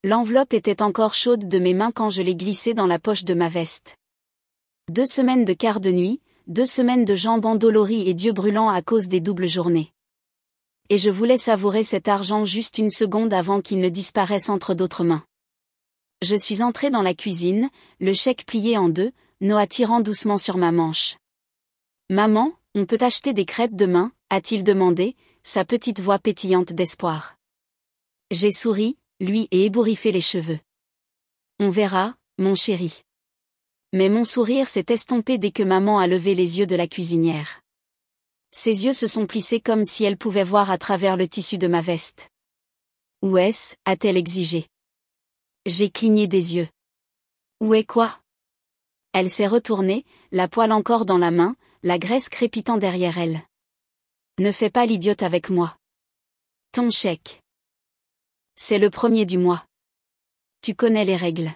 L'enveloppe était encore chaude de mes mains quand je l'ai glissée dans la poche de ma veste. 2 semaines de quart de nuit, 2 semaines de jambes endolories et d'yeux brûlants à cause des doubles journées. Et je voulais savourer cet argent juste une seconde avant qu'il ne disparaisse entre d'autres mains. Je suis entrée dans la cuisine, le chèque plié en deux, Noah tirant doucement sur ma manche. « Maman, on peut acheter des crêpes demain ?» a-t-il demandé, sa petite voix pétillante d'espoir. J'ai souri, lui et ébouriffé les cheveux. « On verra, mon chéri. » Mais mon sourire s'est estompé dès que maman a levé les yeux de la cuisinière. Ses yeux se sont plissés comme si elle pouvait voir à travers le tissu de ma veste. « Où est-ce » a-t-elle exigé. J'ai cligné des yeux. « Où est quoi ?» Elle s'est retournée, la poêle encore dans la main, la graisse crépitant derrière elle. « Ne fais pas l'idiote avec moi. Ton chèque. C'est le 1er du mois. Tu connais les règles.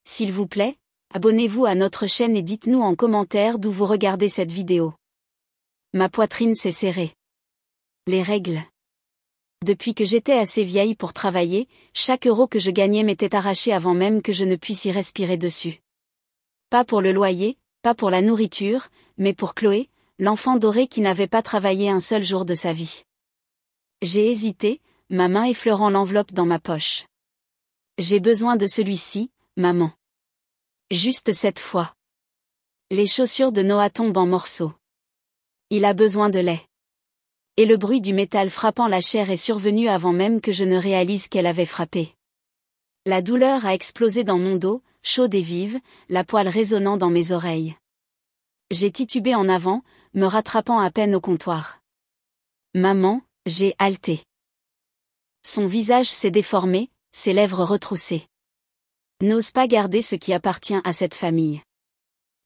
S'il vous plaît, abonnez-vous à notre chaîne et dites-nous en commentaire d'où vous regardez cette vidéo. » Ma poitrine s'est serrée. Les règles. Depuis que j'étais assez vieille pour travailler, chaque euro que je gagnais m'était arraché avant même que je ne puisse y respirer dessus. Pas pour le loyer, pas pour la nourriture, mais pour Chloé, l'enfant doré qui n'avait pas travaillé un seul jour de sa vie. J'ai hésité, ma main effleurant l'enveloppe dans ma poche. J'ai besoin de celui-ci, maman. Juste cette fois. Les chaussures de Noah tombent en morceaux. Il a besoin de lait. Et le bruit du métal frappant la chair est survenu avant même que je ne réalise qu'elle avait frappé. La douleur a explosé dans mon dos, chaude et vive, la poêle résonnant dans mes oreilles. J'ai titubé en avant, me rattrapant à peine au comptoir. Maman, j'ai haleté. Son visage s'est déformé, ses lèvres retroussées. N'ose pas garder ce qui appartient à cette famille.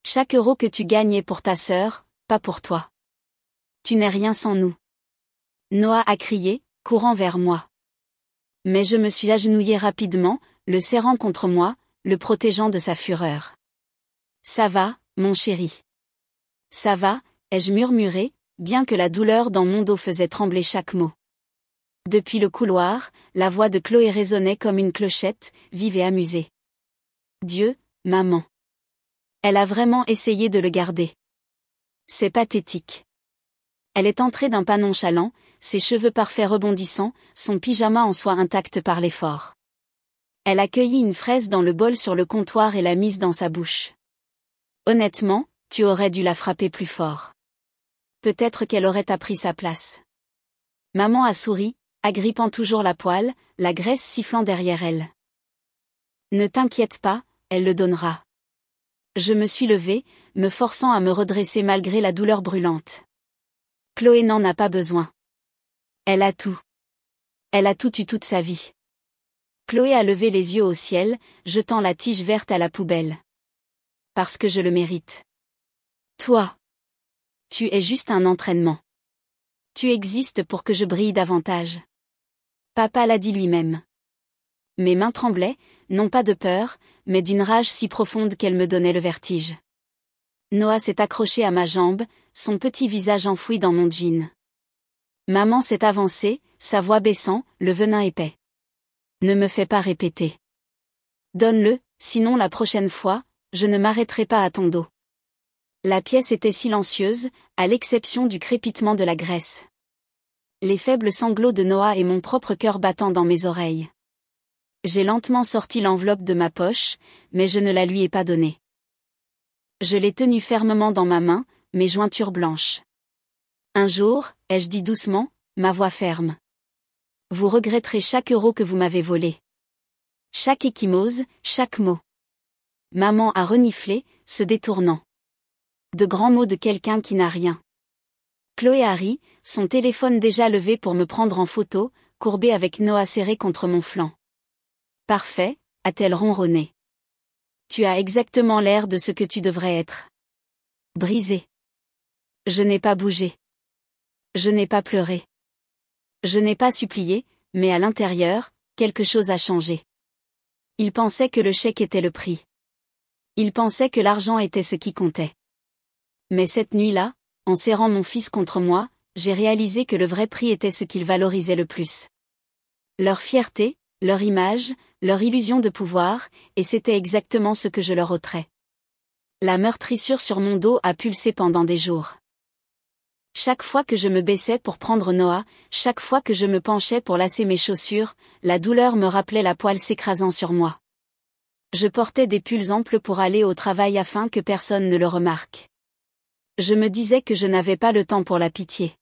Chaque euro que tu gagnes est pour ta sœur, pas pour toi. Tu n'es rien sans nous. Noah a crié, courant vers moi. Mais je me suis agenouillée rapidement, le serrant contre moi, le protégeant de sa fureur. Ça va, mon chéri. Ça va, ai-je murmuré, bien que la douleur dans mon dos faisait trembler chaque mot. Depuis le couloir, la voix de Chloé résonnait comme une clochette, vive et amusée. Dieu, maman. Elle a vraiment essayé de le garder. C'est pathétique. Elle est entrée d'un pas nonchalant, ses cheveux parfaits rebondissant, son pyjama en soie intact par l'effort. Elle a cueilli une fraise dans le bol sur le comptoir et l'a mise dans sa bouche. Honnêtement, tu aurais dû la frapper plus fort. Peut-être qu'elle aurait appris sa place. Maman a souri, agrippant toujours la poêle, la graisse sifflant derrière elle. Ne t'inquiète pas, elle le donnera. Je me suis levée, me forçant à me redresser malgré la douleur brûlante. Chloé n'en a pas besoin. Elle a tout. Elle a tout eu toute sa vie. Chloé a levé les yeux au ciel, jetant la tige verte à la poubelle. Parce que je le mérite. Toi. Tu es juste un entraînement. Tu existes pour que je brille davantage. Papa l'a dit lui-même. Mes mains tremblaient, non pas de peur, mais d'une rage si profonde qu'elle me donnait le vertige. Noah s'est accroché à ma jambe, son petit visage enfoui dans mon jean. Maman s'est avancée, sa voix baissant, le venin épais. Ne me fais pas répéter. Donne-le, sinon la prochaine fois, je ne m'arrêterai pas à ton dos. La pièce était silencieuse, à l'exception du crépitement de la graisse. Les faibles sanglots de Noah et mon propre cœur battant dans mes oreilles. J'ai lentement sorti l'enveloppe de ma poche, mais je ne la lui ai pas donnée. Je l'ai tenue fermement dans ma main, mes jointures blanches. Un jour, ai-je dit doucement, ma voix ferme. Vous regretterez chaque euro que vous m'avez volé. Chaque échymose, chaque mot. Maman a reniflé, se détournant. De grands mots de quelqu'un qui n'a rien. Chloé a ri, son téléphone déjà levé pour me prendre en photo, courbée avec Noah serré contre mon flanc. Parfait, a-t-elle ronronné. Tu as exactement l'air de ce que tu devrais être. Brisé. Je n'ai pas bougé. Je n'ai pas pleuré. Je n'ai pas supplié, mais à l'intérieur, quelque chose a changé. Il pensait que le chèque était le prix. Il pensait que l'argent était ce qui comptait. Mais cette nuit-là, en serrant mon fils contre moi, j'ai réalisé que le vrai prix était ce qu'il valorisait le plus. Leur fierté, leur image, leur illusion de pouvoir, et c'était exactement ce que je leur ôterais. La meurtrissure sur mon dos a pulsé pendant des jours. Chaque fois que je me baissais pour prendre Noah, chaque fois que je me penchais pour lasser mes chaussures, la douleur me rappelait la poêle s'écrasant sur moi. Je portais des pulls amples pour aller au travail afin que personne ne le remarque. Je me disais que je n'avais pas le temps pour la pitié.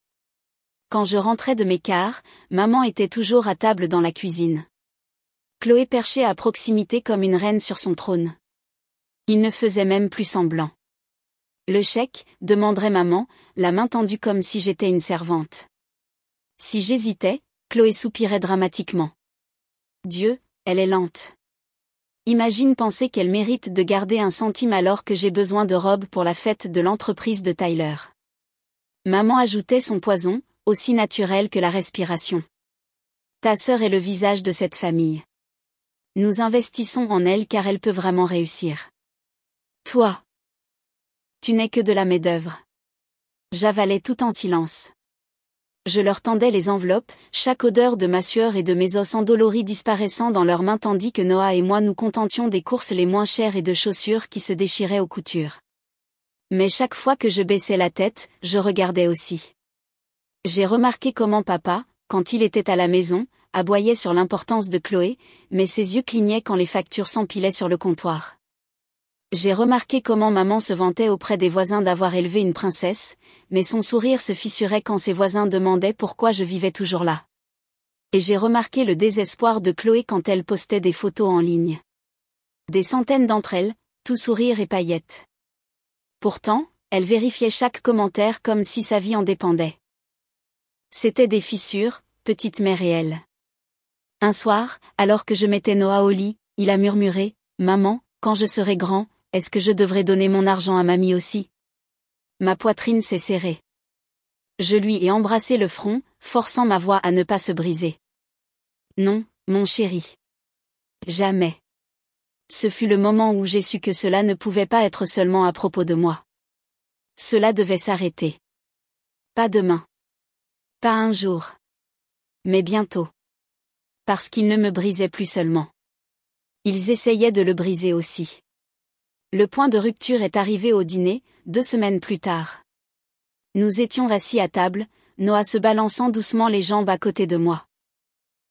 Quand je rentrais de mes quarts, maman était toujours à table dans la cuisine. Chloé perchait à proximité comme une reine sur son trône. Il ne faisait même plus semblant. Le chèque, demanderait maman, la main tendue comme si j'étais une servante. Si j'hésitais, Chloé soupirait dramatiquement. Dieu, elle est lente. Imagine penser qu'elle mérite de garder un centime alors que j'ai besoin de robes pour la fête de l'entreprise de Tyler. Maman ajoutait son poison, aussi naturel que la respiration. Ta sœur est le visage de cette famille. Nous investissons en elle car elle peut vraiment réussir. Toi. Tu n'es que de la main-d'œuvre. J'avalais tout en silence. Je leur tendais les enveloppes, chaque odeur de ma sueur et de mes os endoloris disparaissant dans leurs mains tandis que Noah et moi nous contentions des courses les moins chères et de chaussures qui se déchiraient aux coutures. Mais chaque fois que je baissais la tête, je regardais aussi. J'ai remarqué comment papa, quand il était à la maison, aboyait sur l'importance de Chloé, mais ses yeux clignaient quand les factures s'empilaient sur le comptoir. J'ai remarqué comment maman se vantait auprès des voisins d'avoir élevé une princesse, mais son sourire se fissurait quand ses voisins demandaient pourquoi je vivais toujours là. Et j'ai remarqué le désespoir de Chloé quand elle postait des photos en ligne. Des centaines d'entre elles, tout sourire et paillettes. Pourtant, elle vérifiait chaque commentaire comme si sa vie en dépendait. C'était des fissures, petite mère et elle. Un soir, alors que je mettais Noah au lit, il a murmuré, « Maman, quand je serai grand, est-ce que je devrais donner mon argent à mamie aussi ?» Ma poitrine s'est serrée. Je lui ai embrassé le front, forçant ma voix à ne pas se briser. Non, mon chéri. Jamais. Ce fut le moment où j'ai su que cela ne pouvait pas être seulement à propos de moi. Cela devait s'arrêter. Pas demain. Pas un jour. Mais bientôt. Parce qu'ils ne me brisaient plus seulement. Ils essayaient de le briser aussi. Le point de rupture est arrivé au dîner, 2 semaines plus tard. Nous étions assis à table, Noah se balançant doucement les jambes à côté de moi.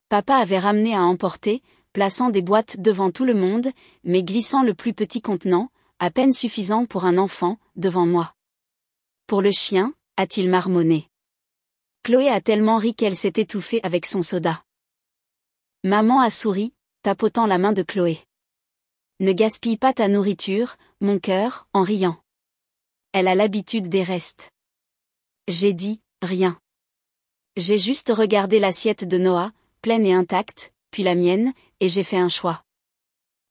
Papa avait ramené à emporter, plaçant des boîtes devant tout le monde, mais glissant le plus petit contenant, à peine suffisant pour un enfant, devant moi. Pour le chien, a-t-il marmonné. Chloé a tellement ri qu'elle s'est étouffée avec son soda. Maman a souri, tapotant la main de Chloé. Ne gaspille pas ta nourriture, mon cœur, en riant. Elle a l'habitude des restes. J'ai dit, rien. J'ai juste regardé l'assiette de Noah, pleine et intacte, puis la mienne, et j'ai fait un choix.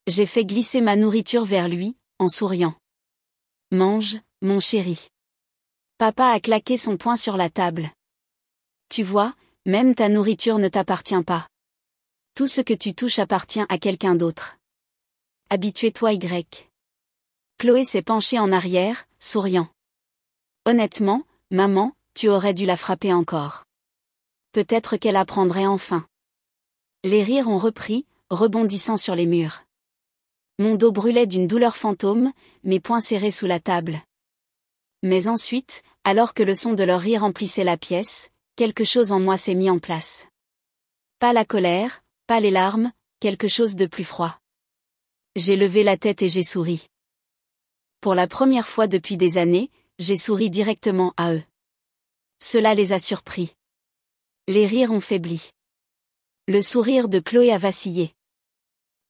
J'ai fait glisser ma nourriture vers lui, en souriant. Mange, mon chéri. Papa a claqué son poing sur la table. Tu vois, même ta nourriture ne t'appartient pas. Tout ce que tu touches appartient à quelqu'un d'autre. Habitue-toi Y. Chloé s'est penchée en arrière, souriant. Honnêtement, maman, tu aurais dû la frapper encore. Peut-être qu'elle apprendrait enfin. Les rires ont repris, rebondissant sur les murs. Mon dos brûlait d'une douleur fantôme, mes poings serrés sous la table. Mais ensuite, alors que le son de leur rire emplissait la pièce, quelque chose en moi s'est mis en place. Pas la colère, pas les larmes, quelque chose de plus froid. J'ai levé la tête et j'ai souri. Pour la première fois depuis des années, j'ai souri directement à eux. Cela les a surpris. Les rires ont faibli. Le sourire de Chloé a vacillé.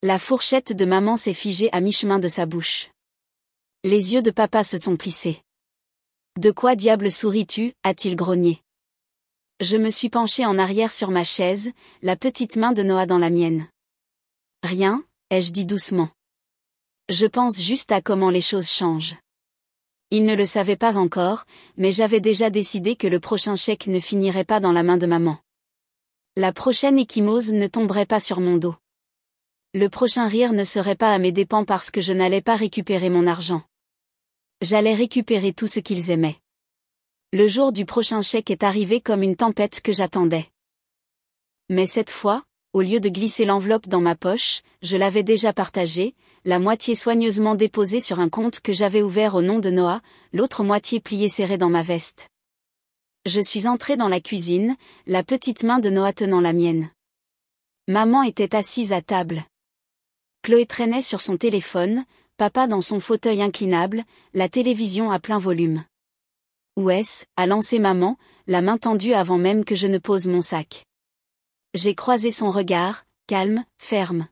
La fourchette de maman s'est figée à mi-chemin de sa bouche. Les yeux de papa se sont plissés. De quoi diable souris-tu, a-t-il grogné. Je me suis penchée en arrière sur ma chaise, la petite main de Noah dans la mienne. Rien, ai-je dit doucement. Je pense juste à comment les choses changent. Il ne le savait pas encore, mais j'avais déjà décidé que le prochain chèque ne finirait pas dans la main de maman. La prochaine échymose ne tomberait pas sur mon dos. Le prochain rire ne serait pas à mes dépens parce que je n'allais pas récupérer mon argent. J'allais récupérer tout ce qu'ils aimaient. Le jour du prochain chèque est arrivé comme une tempête que j'attendais. Mais cette fois, au lieu de glisser l'enveloppe dans ma poche, je l'avais déjà partagée, la moitié soigneusement déposée sur un compte que j'avais ouvert au nom de Noah, l'autre moitié pliée serrée dans ma veste. Je suis entrée dans la cuisine, la petite main de Noah tenant la mienne. Maman était assise à table. Chloé traînait sur son téléphone, papa dans son fauteuil inclinable, la télévision à plein volume. Où est-ce, a lancé maman, la main tendue avant même que je ne pose mon sac. J'ai croisé son regard, calme, ferme.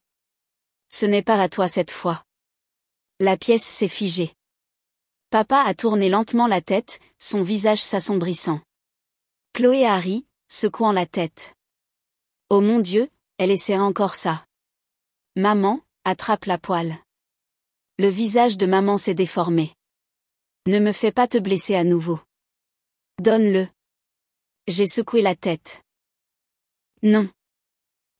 Ce n'est pas à toi cette fois. La pièce s'est figée. Papa a tourné lentement la tête, son visage s'assombrissant. Chloé a ri, secouant la tête. Oh mon Dieu, elle essaie encore ça. Maman, attrape la poêle. Le visage de maman s'est déformé. Ne me fais pas te blesser à nouveau. Donne-le. J'ai secoué la tête. Non.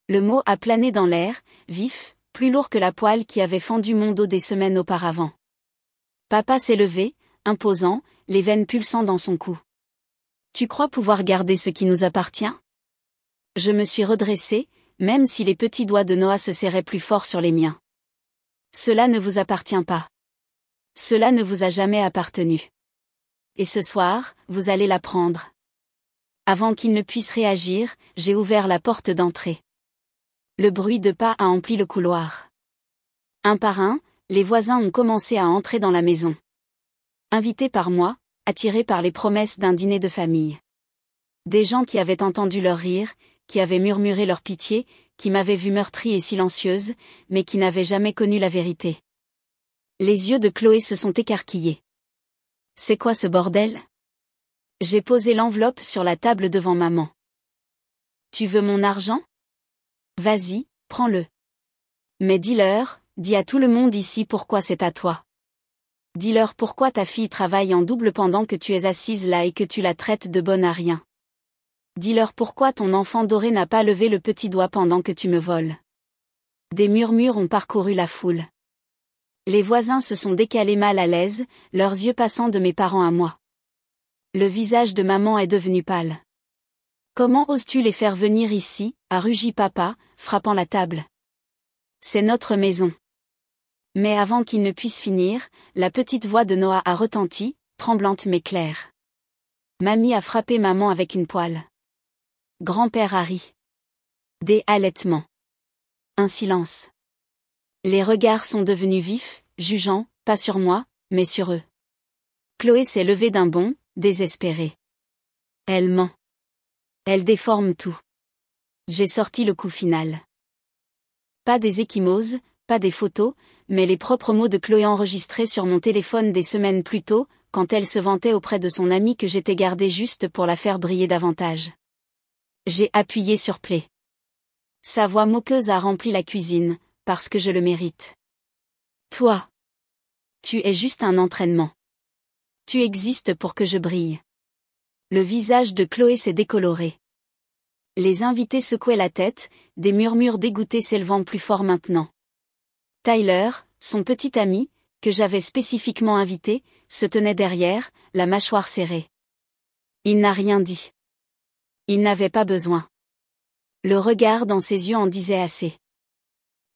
Le mot a plané dans l'air, vif, plus lourd que la poêle qui avait fendu mon dos des semaines auparavant. Papa s'est levé, imposant, les veines pulsant dans son cou. Tu crois pouvoir garder ce qui nous appartient? Je me suis redressée, même si les petits doigts de Noah se serraient plus fort sur les miens. Cela ne vous appartient pas. Cela ne vous a jamais appartenu. Et ce soir, vous allez la prendre. Avant qu'il ne puisse réagir, j'ai ouvert la porte d'entrée. Le bruit de pas a empli le couloir. Un par un, les voisins ont commencé à entrer dans la maison. Invités par moi, attirés par les promesses d'un dîner de famille. Des gens qui avaient entendu leur rire, qui avaient murmuré leur pitié, qui m'avaient vue meurtrie et silencieuse, mais qui n'avaient jamais connu la vérité. Les yeux de Chloé se sont écarquillés. C'est quoi ce bordel? J'ai posé l'enveloppe sur la table devant maman. Tu veux mon argent? Vas-y, prends-le. Mais dis-leur, dis à tout le monde ici pourquoi c'est à toi. Dis-leur pourquoi ta fille travaille en double pendant que tu es assise là et que tu la traites de bonne à rien. Dis-leur pourquoi ton enfant doré n'a pas levé le petit doigt pendant que tu me voles. Des murmures ont parcouru la foule. Les voisins se sont décalés mal à l'aise, leurs yeux passant de mes parents à moi. Le visage de maman est devenu pâle. Comment oses-tu les faire venir ici, a rugi papa, frappant la table. C'est notre maison. Mais avant qu'il ne puisse finir, la petite voix de Noah a retenti, tremblante mais claire. Mamie a frappé maman avec une poêle. Grand-père a ri. Des halètements. Un silence. Les regards sont devenus vifs, jugeants, pas sur moi, mais sur eux. Chloé s'est levée d'un bond, désespérée. Elle ment. Elle déforme tout. J'ai sorti le coup final. Pas des ecchymoses, pas des photos, mais les propres mots de Chloé enregistrés sur mon téléphone des semaines plus tôt, quand elle se vantait auprès de son amie que j'étais gardée juste pour la faire briller davantage. J'ai appuyé sur play. Sa voix moqueuse a rempli la cuisine, parce que je le mérite. Toi. Tu es juste un entraînement. Tu existes pour que je brille. Le visage de Chloé s'est décoloré. Les invités secouaient la tête, des murmures dégoûtés s'élevant plus fort maintenant. Tyler, son petit ami, que j'avais spécifiquement invité, se tenait derrière, la mâchoire serrée. Il n'a rien dit. Il n'avait pas besoin. Le regard dans ses yeux en disait assez.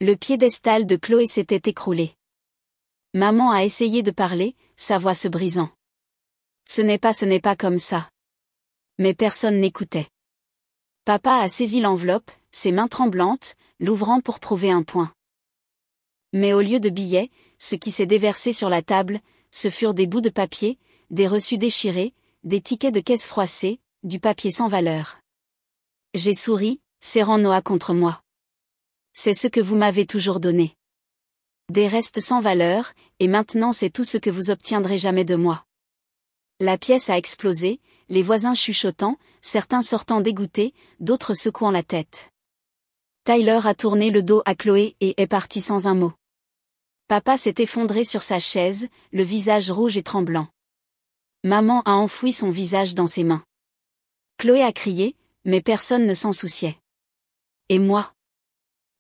Le piédestal de Chloé s'était écroulé. Maman a essayé de parler, sa voix se brisant. Ce n'est pas comme ça. Mais personne n'écoutait. Papa a saisi l'enveloppe, ses mains tremblantes, l'ouvrant pour prouver un point. Mais au lieu de billets, ce qui s'est déversé sur la table, ce furent des bouts de papier, des reçus déchirés, des tickets de caisse froissés, du papier sans valeur. J'ai souri, serrant Noah contre moi. C'est ce que vous m'avez toujours donné. Des restes sans valeur, et maintenant c'est tout ce que vous obtiendrez jamais de moi. La pièce a explosé, les voisins chuchotant, certains sortant dégoûtés, d'autres secouant la tête. Tyler a tourné le dos à Chloé et est parti sans un mot. Papa s'est effondré sur sa chaise, le visage rouge et tremblant. Maman a enfoui son visage dans ses mains. Chloé a crié, mais personne ne s'en souciait. Et moi?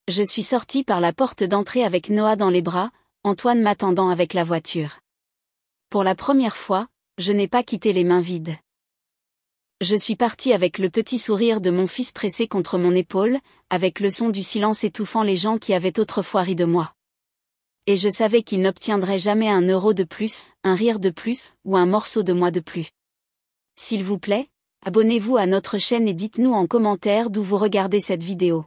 Je suis sortie par la porte d'entrée avec Noah dans les bras, Antoine m'attendant avec la voiture. Pour la première fois, je n'ai pas quitté les mains vides. Je suis partie avec le petit sourire de mon fils pressé contre mon épaule, avec le son du silence étouffant les gens qui avaient autrefois ri de moi. Et je savais qu'il n'obtiendrait jamais 1 euro de plus, un rire de plus, ou un morceau de moi de plus. S'il vous plaît, abonnez-vous à notre chaîne et dites-nous en commentaire d'où vous regardez cette vidéo.